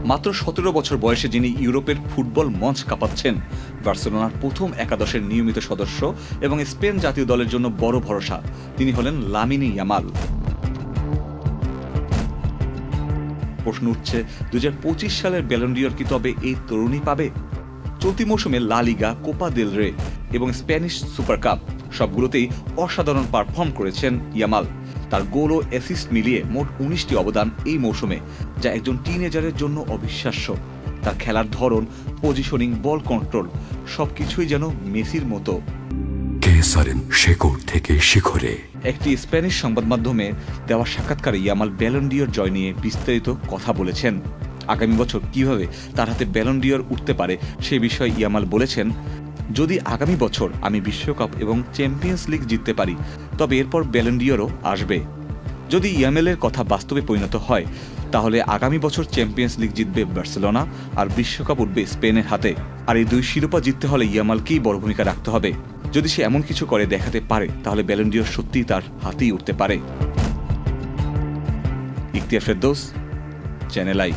মাত্র 17 বছর বয়সে যিনি ইউরোপের ফুটবল মঞ্চ কাঁপাচ্ছেন, বার্সেলোনার প্রথম একাদশের নিয়মিত সদস্য এবং স্পেন জাতীয় দলের জন্য বড় ভরসা, তিনি হলেন লামিনে ইয়ামাল। প্রশ্ন উঠছে, 2025 সালের ব্যালন ডি'অর কি তবে এই তরুণী পাবে? চলতি মৌসুমে লা লিগা, কোপা দেল রে এবং স্প্যানিশ সুপার কাপ সবগুলোতেই অসাধারণ পারফর্ম করেছেন ইয়ামাল। তার গোল ও অ্যাসিস্ট মিলিয়ে মোট 19টি অবদান এই মৌসুমে, যা একজন টিনএজারের জন্য অবিশ্বাস্য। তার খেলার ধরন, পজিশনিং, বল কন্ট্রোল সবকিছুই যেন মেসির মতো। থেকে শিখরে একটি স্প্যানিশ সংবাদ মাধ্যমে দেওয়া সাক্ষাৎকারে ইয়ামাল ব্যালন ডি'অর জয় নিয়ে বিস্তারিত কথা বলেছেন। আগামী বছর কিভাবে তার হাতে ব্যালন ডি'অর উঠতে পারে সে বিষয়ে ইয়ামাল বলেছেন, যদি আগামী বছর আমি বিশ্বকাপ এবং চ্যাম্পিয়ন্স লিগ জিততে পারি, তবে এরপর ব্যালন ডি'অরও আসবে। যদি ইয়ামালের কথা বাস্তবে পরিণত হয়, তাহলে আগামী বছর চ্যাম্পিয়ন্স লিগ জিতবে বার্সেলোনা আর বিশ্বকাপ উঠবে স্পেনের হাতে। আর এই দুই শিরোপা জিততে হলে ইয়ামালকেই বড় ভূমিকা রাখতে হবে। যদি সে এমন কিছু করে দেখাতে পারে, তাহলে ব্যালন ডি'অর সত্যিই তার হাতেই উঠতে পারে। Ikhtiyar Ferdous, channel I.